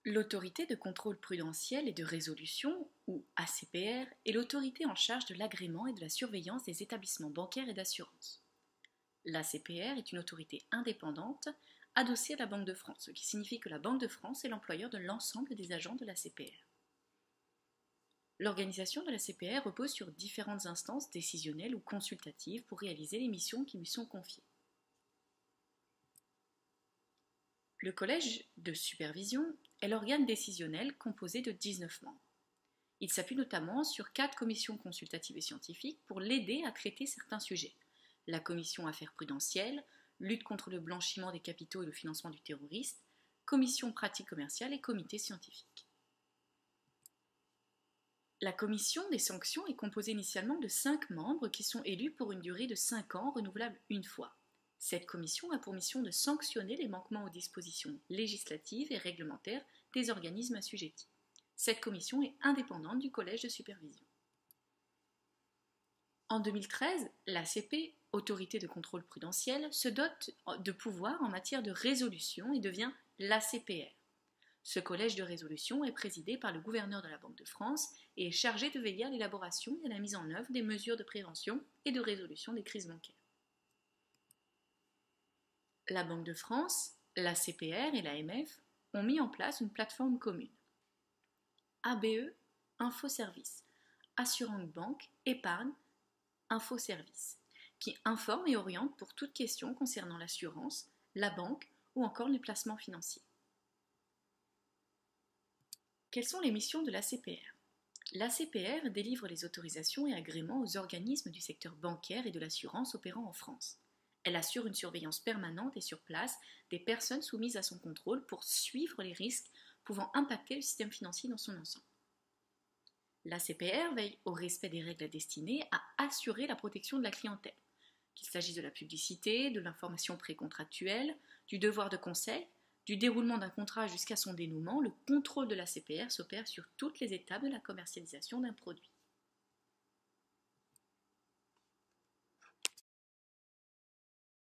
L'autorité de contrôle prudentiel et de résolution, ou ACPR, est l'autorité en charge de l'agrément et de la surveillance des établissements bancaires et d'assurance. L'ACPR est une autorité indépendante adossée à la Banque de France, ce qui signifie que la Banque de France est l'employeur de l'ensemble des agents de l'ACPR. L'organisation de l'ACPR repose sur différentes instances décisionnelles ou consultatives pour réaliser les missions qui lui sont confiées. Le collège de supervision est l'organe décisionnel composé de 19 membres. Il s'appuie notamment sur 4 commissions consultatives et scientifiques pour l'aider à traiter certains sujets. La commission affaires prudentielles, lutte contre le blanchiment des capitaux et le financement du terrorisme, commission pratiques commerciales et comité scientifique. La commission des sanctions est composée initialement de 5 membres qui sont élus pour une durée de 5 ans, renouvelable une fois. Cette commission a pour mission de sanctionner les manquements aux dispositions législatives et réglementaires des organismes assujettis. Cette commission est indépendante du collège de supervision. En 2013, l'ACP, Autorité de contrôle prudentiel, se dote de pouvoirs en matière de résolution et devient l'ACPR. Ce collège de résolution est présidé par le gouverneur de la Banque de France et est chargé de veiller à l'élaboration et à la mise en œuvre des mesures de prévention et de résolution des crises bancaires. La Banque de France, l'ACPR et l'AMF ont mis en place une plateforme commune. ABE, Infoservice, Assurance Banque, Épargne, Infoservice, qui informe et oriente pour toute question concernant l'assurance, la banque ou encore les placements financiers. Quelles sont les missions de l'ACPR ? L'ACPR délivre les autorisations et agréments aux organismes du secteur bancaire et de l'assurance opérant en France. Elle assure une surveillance permanente et sur place des personnes soumises à son contrôle pour suivre les risques pouvant impacter le système financier dans son ensemble. L'ACPR veille au respect des règles destinées à assurer la protection de la clientèle, qu'il s'agisse de la publicité, de l'information précontractuelle, du devoir de conseil, du déroulement d'un contrat jusqu'à son dénouement. Le contrôle de l'ACPR s'opère sur toutes les étapes de la commercialisation d'un produit.